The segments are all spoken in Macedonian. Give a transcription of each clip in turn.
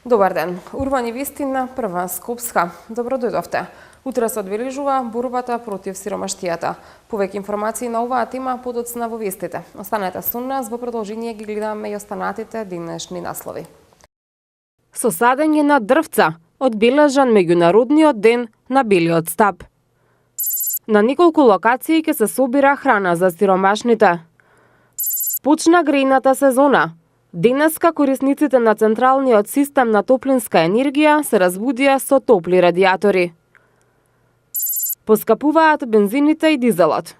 Добар ден. Урбани вести на Прва Скопска. Добро дојдовте. Утре се одбележува борбата против сиромаштијата. Повеќе информации на оваа тема подоцна во вестите. Останете со нас, во продолжение ги гледаме и останатите денешни наслови. Со садење на дрвца одбележан меѓународниот ден на белиот стап. На неколку локации ќе се собира храна за сиромашните. Почна грејната сезона. Денеска корисниците на централниот систем на топлинска енергија се разбудија со топли радиатори. Поскапуваат бензините и дизелот.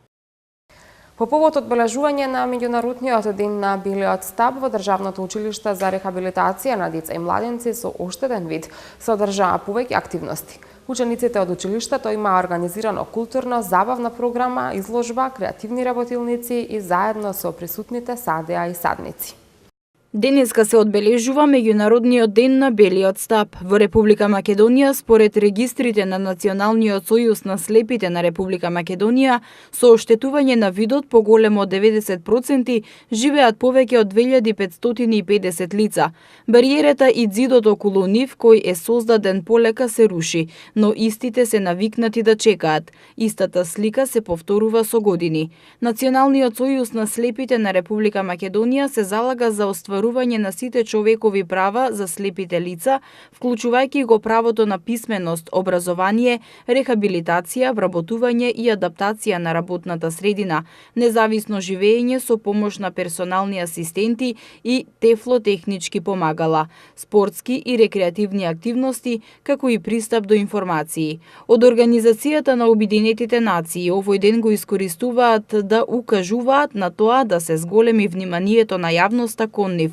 По повод одбележување на меѓународниот ден на белиот стап во Државното училиште за рехабилитација на деца и младенци со оштетен вид се одржаа повеќе активности. Учениците од училиштето имаа организирано културно забавна програма, изложба, креативни работилници и заедно со присутните садеа и садници. Денеска се одбележува меѓународниот ден на белиот стап. Во Република Македонија, според регистрите на Националниот сојуз на слепите на Република Македонија, со оштетување на видот поголемо од 90% живеат повеќе од 2550 лица. Бариерата и ѕидот околу нив, кој е создаден полека, се руши, но истите се навикнати да чекаат. Истата слика се повторува со години. Националниот сојуз на слепите на Република Македонија се залага за остварување на сите човекови права за слепите лица, вклучувајќи го правото на писменост, образование, рехабилитација, вработување и адаптација на работната средина, независно живење со помош на персонални асистенти и тефлотехнички помагала, спортски и рекреативни активности, како и пристап до информации. Од Организацијата на Обединетите нации овој ден го искористуваат да укажуваат на тоа да се зголеми вниманието на јавноста кон нив,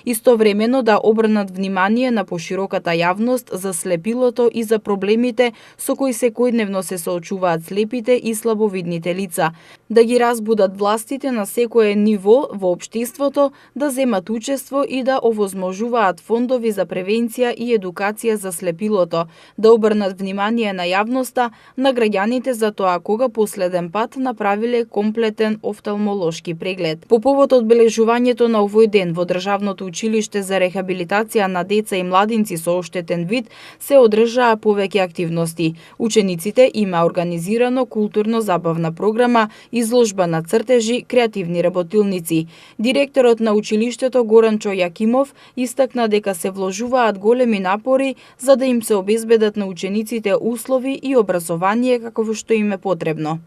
истовремено да обрнат внимание на пошироката јавност за слепилото и за проблемите со кои секојдневно се соочуваат слепите и слабовидните лица, да ги разбудат властите на секое ниво во општеството да земат учество и да овозможуваат фондови за превенција и едукација за слепилото, да обрнат внимание на јавноста, на граѓаните за тоа кога последен пат направиле комплетен офталмолошки преглед. По повод одбележувањето на овој ден во Државното училиште за рехабилитација на деца и младинци со оштетен вид се одржаа повеќе активности. Учениците има организирано културно-забавна програма, изложба на цртежи, креативни работилници. Директорот на училиштето Горанчо Јакимов истакна дека се вложуваат големи напори за да им се обезбедат на учениците услови и образование како што им е потребно.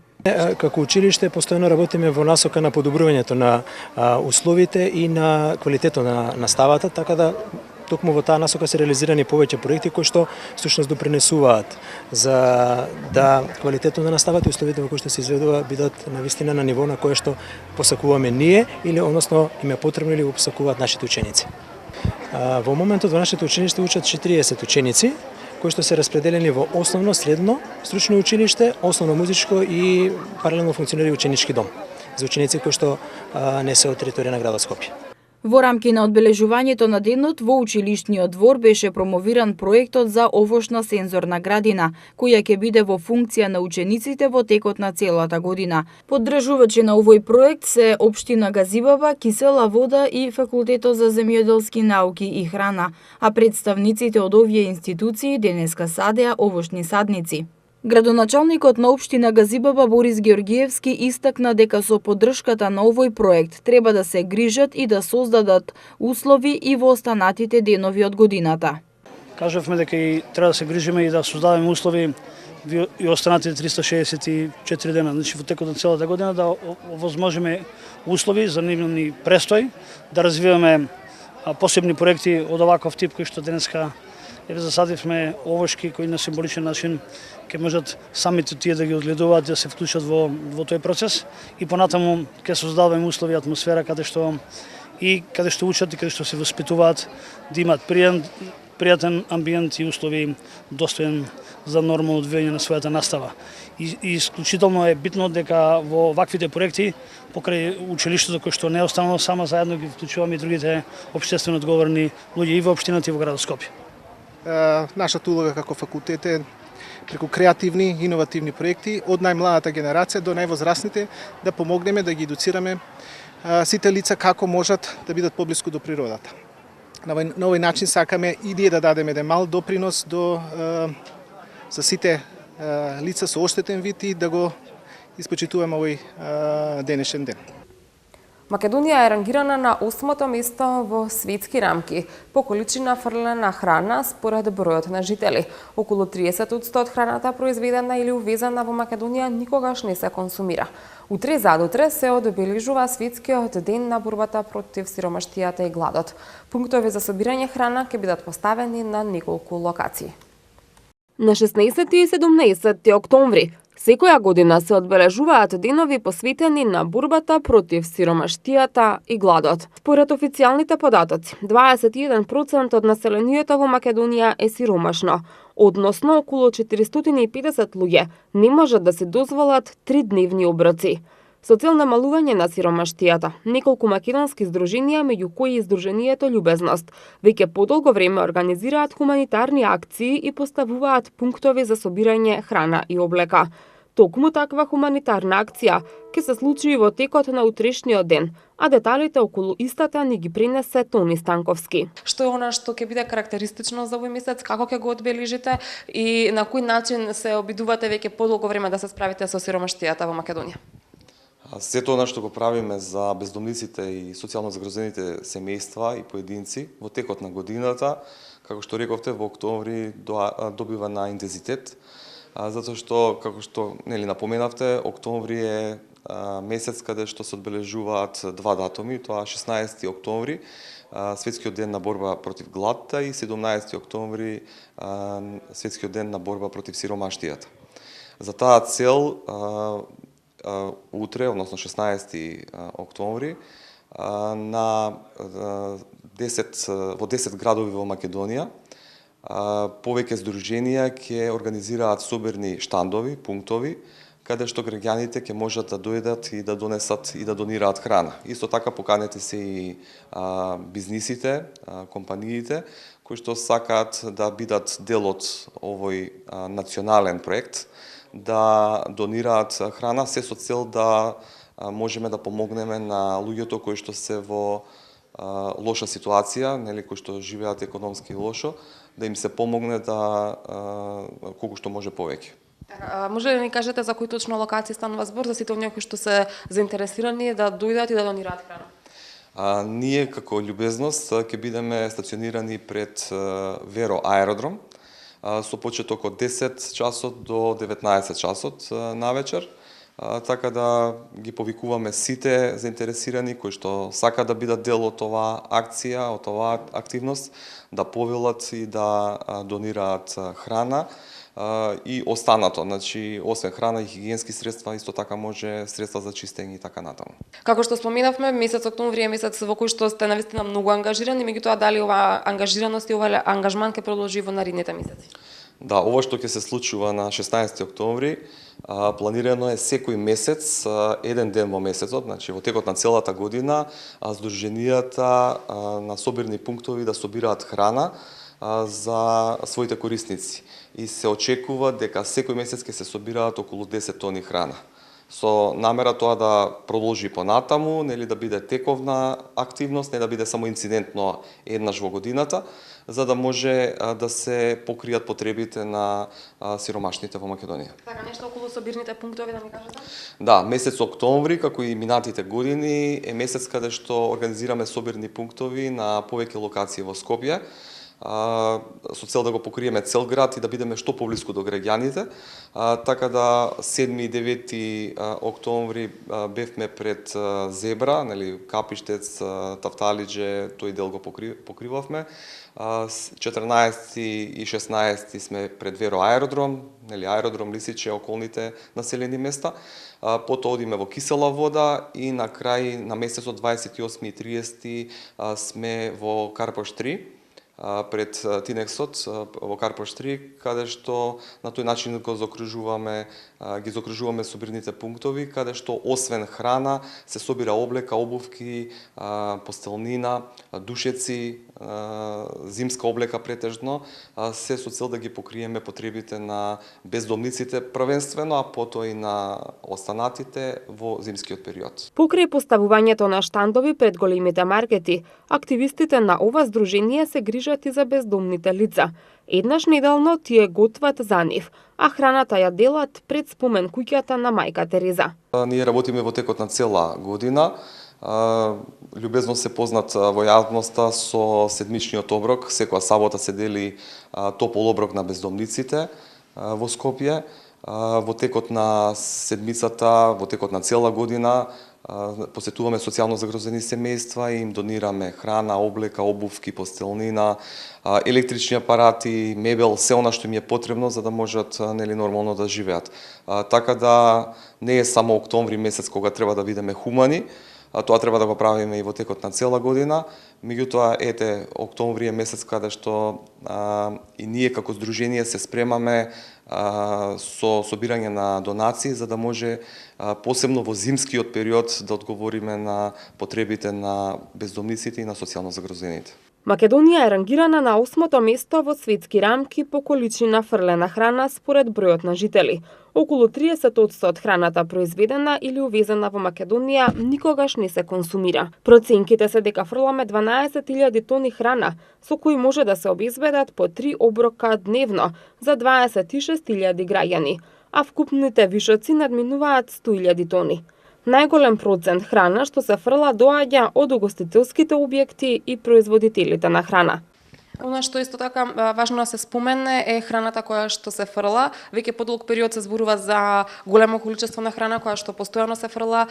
Како училиште постојано работиме во насока на подобрувањето на условите и на квалитетот на наставата, така да токму во таа насока се реализирани повеќе проекти кои што всушност допринесуваат за да квалитетот на наставата и условите во кои што се изведува бидат навистина на ниво на кое што посакуваме ние или односно им е потребно или го посакуваат нашите ученици. Во моментот во нашето училиште учат 40 ученици кои што се распределени во основно, средно, стручно училиште, основно музичко и паралелно функционира ученички дом за ученици кои што не се од територија на градот Скопје. Во рамки на одбележувањето на денот во училишниот двор беше промовиран проектот за овошна сензорна градина, која ќе биде во функција на учениците во текот на целата година. Поддржувачи на овој проект се Општина Газибаба, Кисела вода и Факултетот за земјоделски науки и храна, а представниците од овие институции денеска садеа овошни садници. Градоначалникот на Општина Газибаба Борис Георгиевски истакна дека со поддршката на овој проект треба да се грижат и да создадат услови и во останатите денови од годината. Кажавме дека и треба да се грижиме и да создадеме услови и останатите 364 дена, значи во текот на целата година да овозможиме услови за нивни престој, да развиваме посебни проекти од оваков тип кои што денеска засадивме овошки кои на символичен начин ќе можат самите тие да ги одгледуваат, да се вклучат во тој процес и понатаму ќе создадеме услови и атмосфера каде што учат и каде што се воспитуваат да имаат пријатен амбиент и услови достоен за нормално одвијање на својата настава. И исклучително е битно дека во ваквите проекти покрај училиштето кој што не е останало само, заедно ги вклучуваме и другите општествено одговорни луѓе и во општината и во градот Скопје. Нашата улога како факултет е преку креативни, иновативни проекти од најмладата генерација до највозрасните да помогнеме да ги едуцираме сите лица како можат да бидат поблиску до природата. На овој начин сакаме и ние да дадеме еден мал допринос за сите лица со оштетен вид и да го испочитуваме овој денешен ден. Македонија е рангирана на 8-то место во светски рамки по количина фрлена храна според бројот на жители. Околу 30% од храната произведена или увезена во Македонија никогаш не се консумира. Утре задутре се одбележува светскиот ден на борбата против сиромаштијата и гладот. Пунктови за собирање храна ќе бидат поставени на неколку локации. На 16 и 17 октомври секоја година се одбележуваат денови посветени на борбата против сиромаштијата и гладот. Според официјалните податоци, 21% од населението во Македонија е сиромашно, односно околу 450 луѓе не можат да се дозволат 3-дневни оброци. Со цел намалување на сиромаштијата, неколку македонски здруженија, меѓу кои и Здруженијето Љубезност, веќе подолго време организираат хуманитарни акции и поставуваат пунктови за собирање храна и облека. Токму таква хуманитарна акција ќе се случи во текот на утрешниот ден, а деталите околу истата ни ги пренесе Тони Станковски. Што е она што ќе биде карактеристично за овој месец, како ќе го одбележите и на кој начин се обидувате веќе подолго време да се справите со сиромаштијата во Македонија? Сето она што го правиме за бездомниците и социјално загрозените семејства и поединци во текот на годината, како што рековте, во октомври добива на интензитет, затоа што, како што напоменавте, октомври е месец каде што се одбележуваат два датуми, тоа 16 октомври, светскиот ден на борба против гладта, и 17 октомври, светскиот ден на борба против сиромаштијата. За таа цел утре, односно 16 октомври, во 10 градови во Македонија, повеќе здруженија ќе организираат соберни штандови, пунктови, каде што граѓаните ќе можат да дојдат и да донесат и да донираат храна. Исто така поканети се и бизнисите, компаниите, кои што сакаат да бидат дел од овој национален проект, да донираат храна, се со цел да можеме да помогнеме на луѓето кои што се во лоша ситуација, кои што живеат економски лошо, да им се помогне да колку што може повеќе. Може ли да ни кажете за кои точно локации станува збор, за сите оние кои што се заинтересирани да дојдат и да донираат храна? Ние како Љубезност ќе бидеме стационирани пред Веро аеродром со почеток од 10 часот до 19 часот навечер, така да ги повикуваме сите заинтересирани кои што сакаат да бидат дел од оваа акција, од оваа активност, да повелат и да донираат храна и останато, значи освен храна и хигиенски средства, исто така може средства за чистење и така натаму. Како што споменавме, месец октомври е месец во кој што сте навистина многу ангажирани, меѓутоа дали оваа ангажираност и овој ангажман ќе продолжи во наредните месеци? Да, ова што ќе се случува на 16 октомври, планирано е секој месец, еден ден во месецот, значи во текот на целата година, здруженијата на собирни пунктови да собираат храна за своите корисници. И се очекува дека секој месец ќе се собираат околу 10 тони храна. Со намера тоа да продолжи понатаму, да биде тековна активност, не да биде само инцидентно еднаш во годината, за да може да се покријат потребите на сиромашните во Македонија. Така, нешто околу собирните пунктови да ми кажете? Да, месец октомври, како и минатите години, е месец каде што организираме собирни пунктови на повеќе локации во Скопје, со цел да го покриеме цел град и да бидеме што поблиску до граѓаните. Така да 7 и 9 октомври бевме пред Зебра, Капиштец, Тафталиџе, тој дел го покривавме. 14 и 16 сме пред Веро аеродром, аеродром Лисиче, околните населени места. Потоа одиме во Кисела Вода и на крај на месецот 28 и 30 сме во Карпош 3, пред Тинексот во Карпош 3, каде што на тој начин ги закружуваме собирните пунктови, каде што освен храна се собира облека, обувки, постелнина, душеци, зимска облека претежно, се со цел да ги покриеме потребите на бездомниците првенствено, а потоа и на останатите во зимскиот период. Покрај поставувањето на штандови пред големите маркети, активистите на ова здружение се грижат и за бездомните лица. Еднаш неделно тие готват за нив, а храната ја делат пред спомен куќата на мајка Тереза. Ние работиме во текот на цела година. Љубезно се познат во јавноста со седмичниот оброк. Секоја сабота се дели топол оброк на бездомниците во Скопје. Во текот на седмицата, во текот на цела година, посетуваме социјално загрозени семејства и им донираме храна, облека, обувки, постелнина, електрични апарати, мебел, се она што им е потребно за да можат нормално да живеат. Така да не е само октомври месец кога треба да бидеме хумани, тоа треба да го правиме и во текот на цела година. Меѓутоа, ете, октомври е месец каде што и ние како здружение се спремаме со собирање на донации за да може посебно во зимскиот период да одговориме на потребите на бездомниците и на социјално загрозените. Македонија е рангирана на 8-то место во светски рамки по количина фрлена храна според бројот на жители. Околу 30% од храната произведена или увезена во Македонија никогаш не се консумира. Проценките се дека фрламе 12.000 тони храна, со кои може да се обезбедат по 3 оброка дневно за 26.000 граѓани, а вкупните вишоци надминуваат 100.000 тони. Најголем процент храна што се фрла доаѓа од угостителските објекти и производителите на храна. Она што исто така важно да се спомене е храната која што се фрла. Веќе подолг период се зборува за големо количество на храна која што постојано се фрла,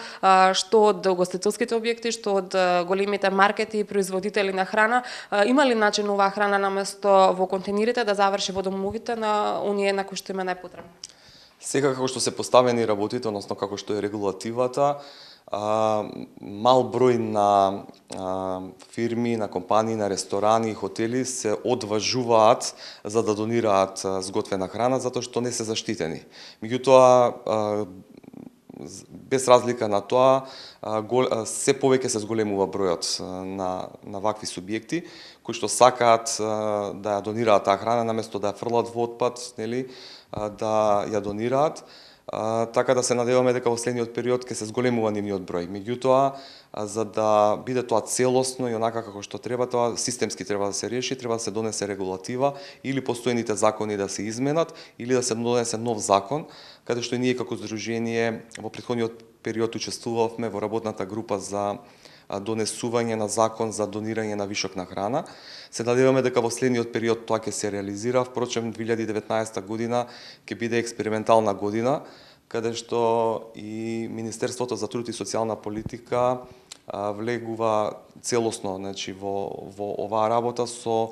што од угостителските објекти, што од големите маркети и производители на храна. Има ли начин оваа храна наместо во контейнерите да заврши во домовите на оние на кои што има најпотребно? Сега како што се поставени работите, односно како што е регулативата, мал број на фирми, на компании, на ресторани и хотели се одважуваат за да донираат зготвена храна затоа што не се заштитени. Меѓутоа, без разлика на тоа, се повеќе се зголемува бројот на вакви субјекти кои што сакаат да ја донираат таа храна наместо да ја фрлат во отпад, нели, да ја донираат. Така да се надеваме дека во следниот период ќе се зголемува нивниот број. Меѓутоа, за да биде тоа целосно и онака како што треба, тоа системски треба да се реши, треба да се донесе регулатива или постојните закони да се изменат или да се донесе нов закон, каде што и ние како здружение во претходниот период учествувавме во работната група за донесување на закон за донирање на вишок на храна. Се надеваме дека во следниот период тоа ќе се реализира. Впрочем, 2019 година ќе биде експериментална година, каде што и Министерството за труд и социјална политика влегува целосно, значи, во оваа работа со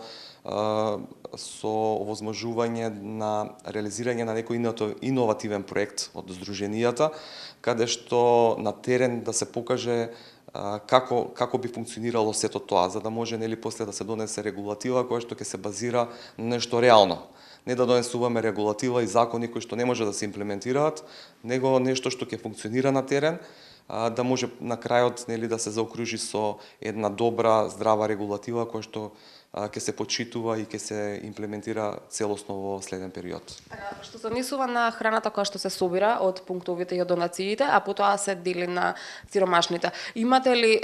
овозможување на реализирање на некој иновативен проект од здруженијата, каде што на терен да се покаже како би функционирало сето тоа, за да може нели после да се донесе регулатива која што ќе се базира на нешто реално. Не да донесуваме регулатива и закони кои што не може да се имплементираат, него нешто што ќе функционира на терен, да може на крајот нели да се заокружи со една добра, здрава регулатива која што ќе се почитува и ќе се имплементира целосно во следен период. Што се однесува на храната која што се собира од пунктовите и од донациите, а потоа се дели на сиромашните. Имате ли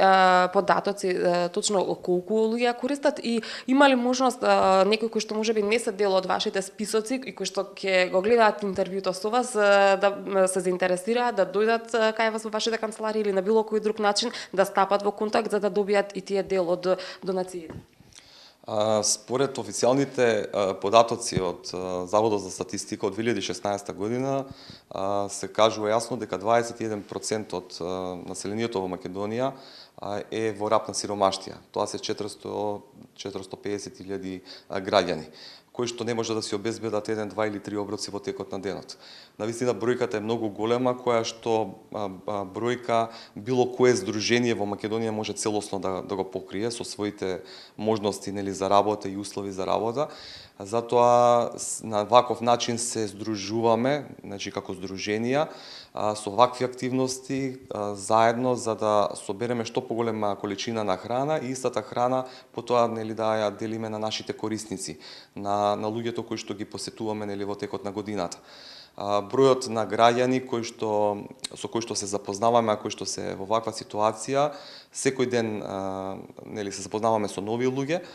податоци точно колку луѓе користат и има ли можност некои кои што можеби не се дел од вашите списоци и кои што ќе го гледаат интервјуто со вас да се заинтересираат да дојдат кај вас во вашите канцеларии или на било кој друг начин да стапат во контакт за да добијат и тие дел од донациите? Според официјалните податоци од Заводот за статистика од 2016 година се кажува јасно дека 21% од населението во Македонија е во рап на сиромаштија. Тоа се 450.000 граѓани, кои што не може да си обезбедат 1, 2 или 3 оброци во текот на денот. Навистина бројката е многу голема, која што бројка било кое здружение во Македонија може целосно да го покрие со своите можности, нели, за работа и услови за работа. Затоа на ваков начин се здружуваме, значи како здруженија, со вакви активности заедно за да собереме што поголема количина на храна и истата храна потоа, нели, да ја делиме на нашите корисници, на луѓето кои што ги посетуваме, нели, во текот на годината. Бројот на граѓани со кои што се запознаваме, а кои што се во ваква ситуација, секој ден, нели, се запознаваме со нови луѓе.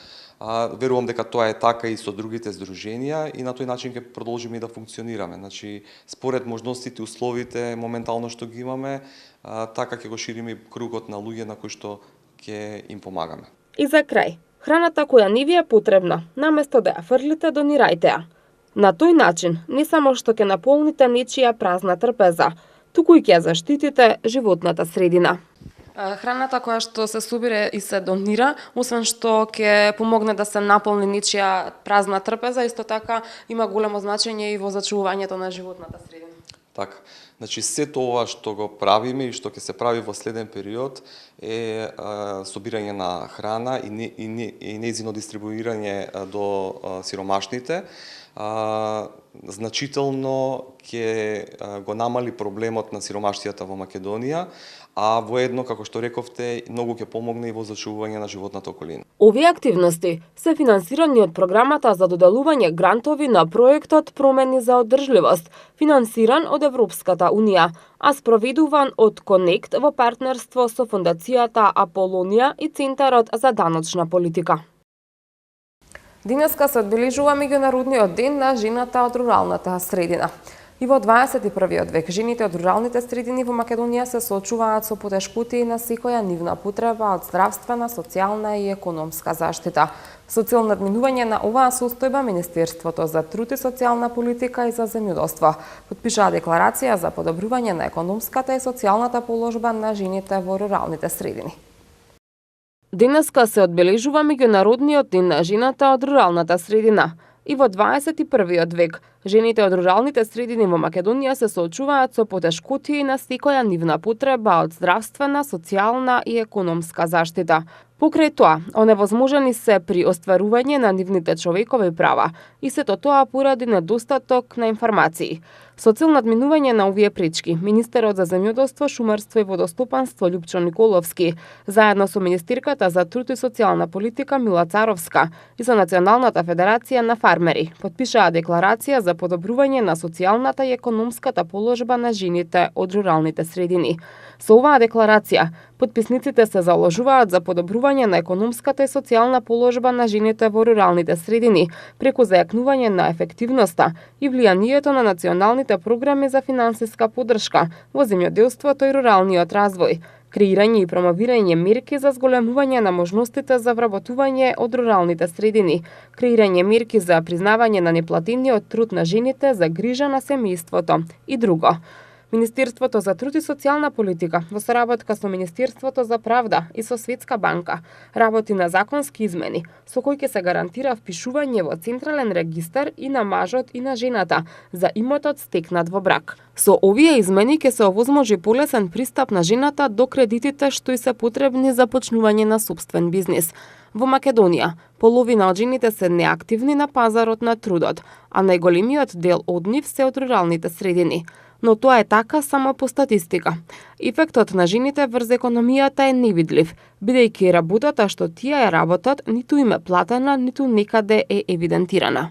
Верувам дека тоа е така и со другите здруженија и на тој начин ќе продолжиме и да функционираме. Значи, според можностите и условите моментално што ги имаме, така ќе го шириме кругот на луѓе на кои што ќе им помагаме. И за крај, храната која не ви е потребна, наместо да ја фрлите, донирајте ја. На тој начин, не само што ќе наполните нечија празна трпеза, туку и ќе заштитите животната средина. Храната која што се собира и се донира, освен што ќе помогне да се наполни нечија празна трпеза, исто така има големо значење и во зачувувањето на животната средина. Така. Значи, сето ова што го правиме и што ќе се прави во следен период е собирање на храна и нејзино дистрибуирање до сиромашните. Значително ќе го намали проблемот на сиромаштијата во Македонија, а воедно, како што рековте, многу ќе помогне и во зачувување на животната околина. Овие активности се финансирани од програмата за доделување грантови на проектот Промени за одржливост, финансиран од Европската Унија, а спроведуван од Конект во партнерство со Фондацијата Аполонија и Центарот за даночна политика. Денеска се одбележува меѓународниот ден на жената од руралната средина. И во 21 век жените од руралните средини во Македонија се соочуваат со потешкотии на секоја нивна потреба од здравствена, социјална и економска заштита. Со цел надминување на оваа состојба, Министерството за труд и социјална политика и за земјоделство потпишаа декларација за подобрување на економската и социјалната положба на жените во руралните средини. Денеска се одбележува меѓународниот ден на жената од руралната средина. И во 21 век, жените од руралните средини во Македонија се соочуваат со потешкотии на секоја нивна потреба од здравствена, социјална и економска заштита. Покрај тоа, оневозможени се при остварување на нивните човекови права и сето тоа поради недостаток на информации. Со цел надминување на овие пречки, министерот за земјоделство, шумарство и водостопанство Љупчо Николовски, заедно со министерката за труд и социјална политика Мила Царовска и со Националната федерација на фармери, потпишаа декларација за подобрување на социјалната и економската положба на жените од руралните средини. Со оваа декларација, потписниците се заложуваат за подобрување на економската и социјална положба на жените во руралните средини, преку зајакнување на ефективноста и влијанието на националните програми за финансиска поддршка во земјоделството и руралниот развој, креирање и промовирање мерки за зголемување на можностите за вработување од руралните средини, креирање мерки за признавање на неплатениот труд на жените за грижа на семејството и друго. Министерството за труд и социјална политика во соработка со Министерството за правда и со Светска банка работи на законски измени со кои ќе се гарантира впишување во централен регистар и на мажот и на жената за имотот стекнат во брак. Со овие измени ќе се овозможи полесен пристап на жената до кредитите што и се потребни за почнување на сопствен бизнис. Во Македонија, половина од жените се неактивни на пазарот на трудот, а најголемиот дел од нив се од руралните средини. Но тоа е така само по статистика. Ефектот на жените врз економијата е невидлив, бидејќи работата што тие ја работат ниту им е платена, ниту некаде е евидентирана.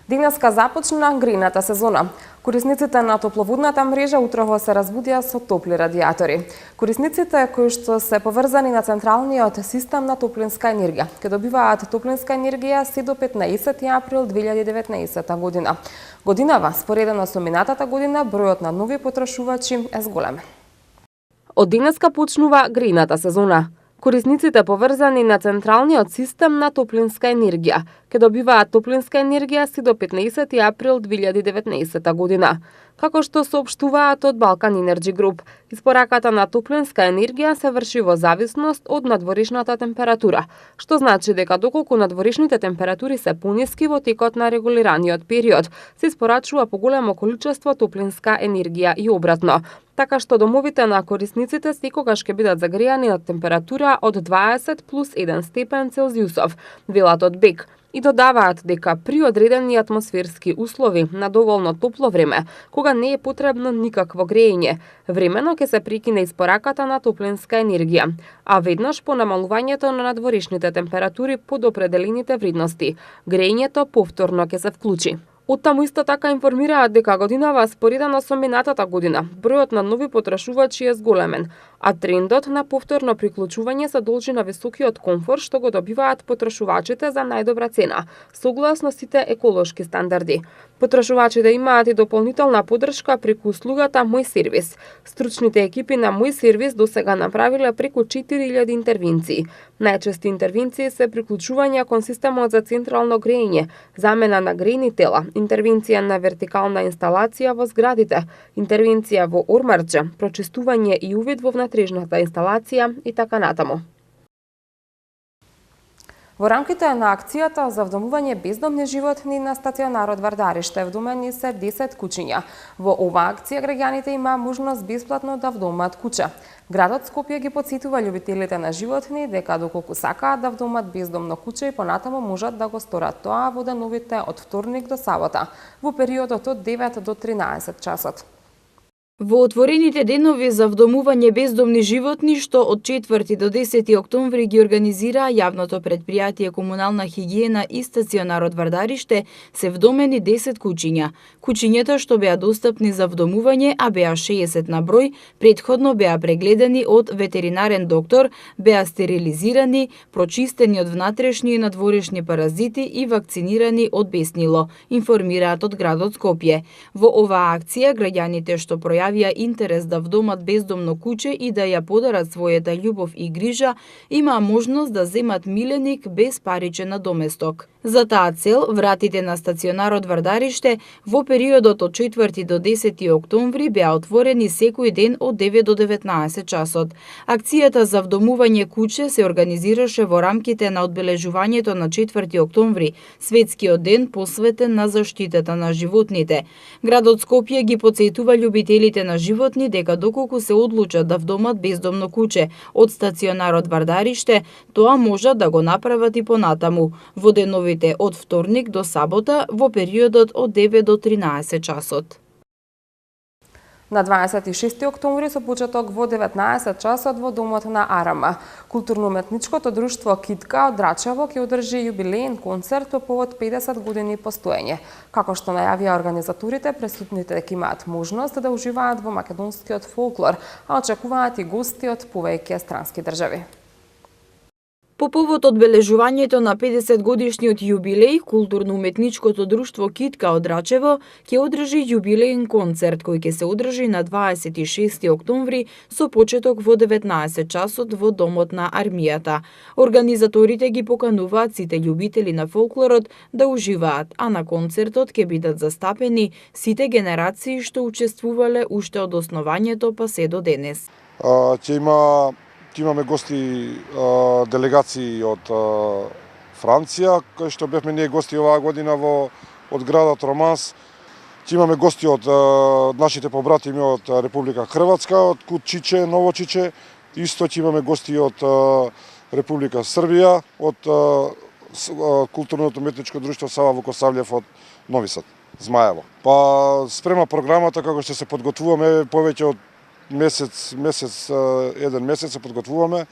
Денеска започна грејната сезона. Корисниците на топловодната мрежа утрово се разбудија со топли радиатори. Корисниците кои што се поврзани на централниот систем на топлинска енергија ќе добиваат топлинска енергија се до 15 април 2019 година. Годинава, споредено со минатата година, бројот на нови потрошувачи е зголемен. Од денеска почнува грејната сезона. Корисниците поврзани на централниот систем на топлинска енергија ќе добиваат топлинска енергија се до 15 април 2019 година. како што соопштуваат од Балкан Energy Group. Испораката на топлинска енергија се врши во зависност од надворишната температура, што значи дека доколку надворишните температури се пониски во текот на регулираниот период, се испорачува поголемо количество топлинска енергија и обратно, така што домовите на корисниците секогаш ќе бидат загреани на температура од 20 плюс 1 степен Целзиусов, велат од БЕК, и додаваат дека при одредени атмосферски услови на доволно топло време, кога не е потребно никакво греење, времено ќе се прекине испораката на топлинска енергија, а веднаш по намалувањето на надворишните температури под определените вредности, греењето повторно ќе се вклучи. Оттаму исто така информираат дека годинава споредено со минатата година, бројот на нови потрашувачи е зголемен, а трендот на повторно приклучување се должи на високиот комфор што го добиваат потрашувачите за најдобра цена, согласно сите еколошки стандарди. Потрашувачите имаат и дополнителна поддршка преку услугата Мој сервис. Стручните екипи на Мој сервис досега направиле преку 4000 интервенции. Најчести интервенции се приклучување кон системот за централно греење, замена на грејни тела, интервенција на вертикална инсталација во зградите, интервенција во ормарџа, прочистување и увид во внатрешната инсталација и така натаму. Во рамките на акцијата за вдомување бездомни животни на стационарот Вардариште вдомени се 10 куќиња. Во оваа акција граѓаните има можност бесплатно да вдомат куќа. Градот Скопје ги потсетува љубителите на животни дека доколку сакаат да вдомат бездомно куќе и понатаму можат да го сторат тоа во деновите од вторник до сабота, во периодот од 9 до 13 часот. Во отворените денови за вдомување бездомни животни, што од 4 до 10 октомври ги организира јавното предпријатие Комунална хигиена и стационарот Вардариште, се вдомени 10 куќиња. Куќињата што беа достапни за вдомување, а беа 60 на број, претходно беа прегледани од ветеринарен доктор, беа стерилизирани, прочистени од внатрешни и надворешни паразити и вакцинирани од беснило, информираат од градот Скопје. Во оваа акција граѓаните што пројавија интерес да вдомат бездомно куќе и да ја подарат својата љубов и грижа, имаа можност да земат миленик без паричен надоместок. За таа цел, вратите на стационарот Вардариште во периодот од 4 до 10 октомври беа отворени секој ден од 9 до 19 часот. Акцијата за вдомување куќе се организираше во рамките на одбележувањето на 4 октомври, светскиот ден посветен на заштитата на животните. Градот Скопје ги потсетува љубителите на животни дека доколку се одлучат да вдомат бездомно куќе од стационарот Вардариште, тоа можат да го направат и понатаму, во деновите од вторник до сабота во периодот од 9 до 13 часот. На 26 октомври со почеток во 19 часот во домот на Арама. Културно-уметничкото друштво Китка од Драчево ќе одржи јубилеен концерт по повод 50 години постоење. Како што најавија организаторите, присутните дека имаат можност да уживаат во македонскиот фолклор, а очекуваат и гости од повеќе странски држави. По повод одбележувањето на 50 годишниот јубилеј, културно-уметничкото друштво Китка од Драчево ќе одржи јубилеен концерт кој ќе се одржи на 26 октомври со почеток во 19 часот во домот на армијата. Организаторите ги покануваат сите љубители на фолклорот да уживаат, а на концертот ќе бидат застапени сите генерации што учествувале уште од основањето па се до денес. Ќе имаме гости, делегации од Франција, кои што бевме ние гости оваа година од градот Романс. Ќе имаме гости од нашите побратими од Република Хрватска, од Кут Чиче, Ново Чиче. Исто ќе имаме гости од Република Србија, од културното уметничко друштво Сава Вукосавлев од Нови Сад, Змаево. Па спрема програмата како што се подготвуваме повеќе од еден месец се подготвуваме,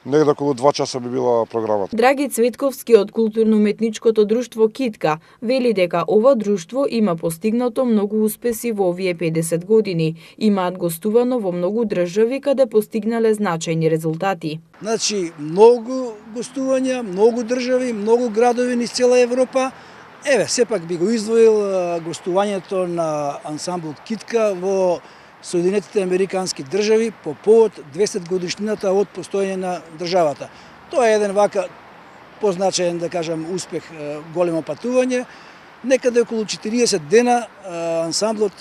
негде околу 2 часа би била програмата. Драги Цветковски од културно-уметничкото друштво Китка вели дека ова друштво има постигнато многу успеси во овие 50 години. Имаат гостувано во многу држави каде постигнале значајни резултати. Значи, многу гостувања, многу држави, многу градови низ цела Европа. Еве, сепак би го издвоил гостувањето на ансамбл Китка во Соединетите американски држави по повод 200 годишнината од постоење на државата. Тоа е еден вака позначаен, да кажам, успех, големо патување. Некаде околу 40 дена ансамблот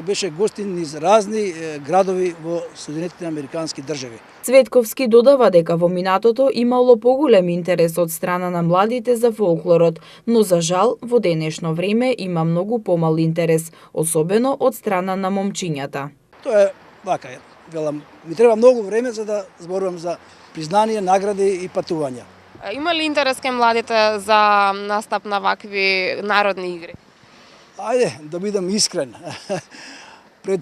беше гостин низ разни градови во Соединетите американски држави. Цветковски додава дека во минатото имало поголем интерес од страна на младите за фолклорот, но за жал во денешно време има многу помал интерес, особено од страна на момчињата. Тоа е вака е. Велам, ми треба многу време за да зборувам за признание, награди и патувања. Има ли интерес кај младите за настап на вакви народни игри? Ајде, да бидам искрен. Пред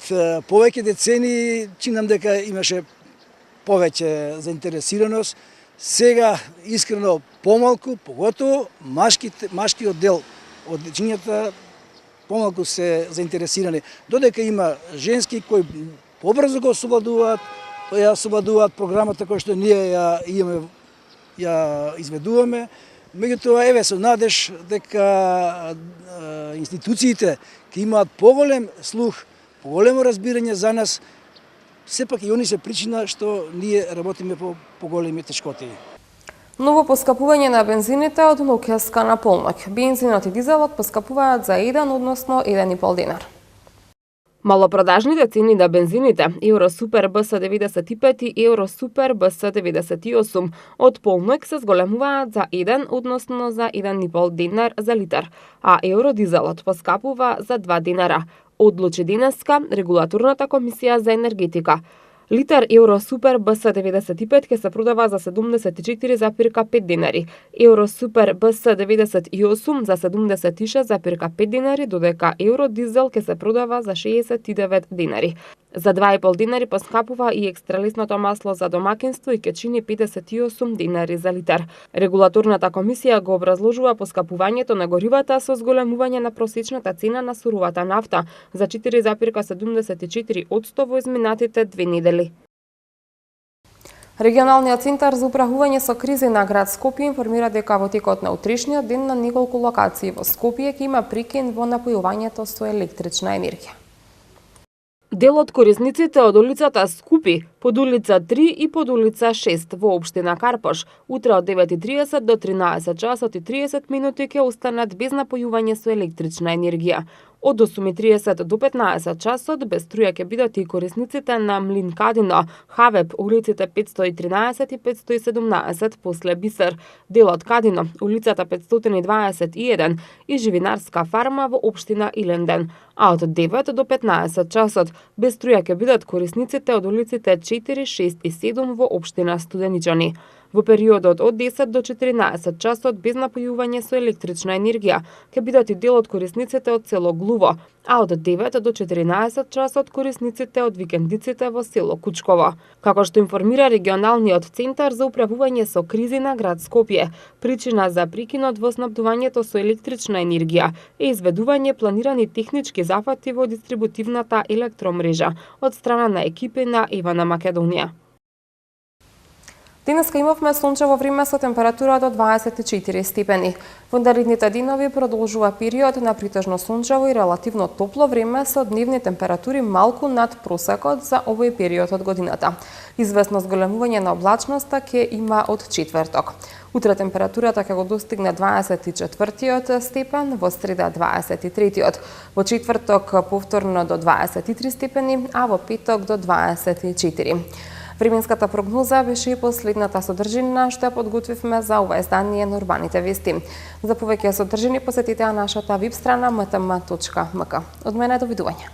повеќе децени чинам дека имаше повеќе заинтересираност. Сега, искрено, помалку, поготово машкиот дел од дечињата помалку се заинтересирани. Додека има женски кои побрзо го освободуваат програмата која што ние ја изведуваме. Меѓутоа, еве, со надеж дека институциите ќе имаат поголем слух, поголемо разбирање за нас, сепак и они се причина што ние работиме по поголеми тешкоти. Ново поскапување на бензините од ноќеска на полноќ. Бензинот и дизелот поскапуваат за 1, односно 1,5 динар. Малопродажните цени на бензините Евро Супер БС 95 и Евро Супер БС 98 од полноќ се зголемуваат за 1, односно за 1,5 динар за литар, а Евро дизелот поскапува за 2 динара, одлучи денеска Регулаторната комисија за енергетика. Литар Евро Супер БС 95 ќе се продава за 74,5 динари, Евро Супер БС 98 за 76,5 динари, додека Евро Дизел ќе се продава за 69 динари. За 2,5 динари поскапува и екстралисното масло за домакинство и ќе чини 58 динари за литар. Регулаторната комисија го образложува поскапувањето на горивата со зголемување на просечната цена на суровата нафта за 4,74% во изминатите 2 недели. Регионалниот центар за управување со кризи на град Скопје информира дека во текот на утришниот ден на неколку локации во Скопје ќе има прекин во напојувањето со електрична енергија. Дел од корисниците од улицата Скупи, под улица 3 и под улица 6 во општина Карпош, утре од 9:30 до 13 часот и 30 минути ќе останат без напојување со електрична енергија. Од 8:30 до 15 часот без струја ќе бидат и корисниците на Млин Кадино, Хавеп, улиците 513 и 517 после Бисер, делот Кадино, улицата 521 и Живинарска фарма во општина Иленден, а од 9 до 15 часот без струја ќе бидат корисниците од улиците 4, 6 и 7 во општина Студеничани. Во периодот од 10 до 14 часот без напојување со електрична енергија ќе бидат и дел од корисниците од село Глуво, а од 9 до 14 часот корисниците од викендиците во село Кучково. Како што информира Регионалниот центар за управување со кризи на град Скопје, причина за прекинот во снабдувањето со електрична енергија е изведување планирани технички зафати во дистрибутивната електромрежа од страна на екипи на Ивана Македонија. Денеска имавме сончево време со температура до 24 степени. Во наредните денови продолжува период на притежно сончево и релативно топло време со дневни температури малку над просекот за овој период од годината. Известно зголемување на облачноста ќе има од четврток. Утре температурата ќе го достигне 24 степен, во среда 23, во четврток повторно до 23 степени, а во петок до 24. Временската прогноза беше и последната содржина што ја подготвивме за ова издание на Урбаните вести. За повеќе содржини посетете нашата веб страна mtm.mk. Од мене довидување.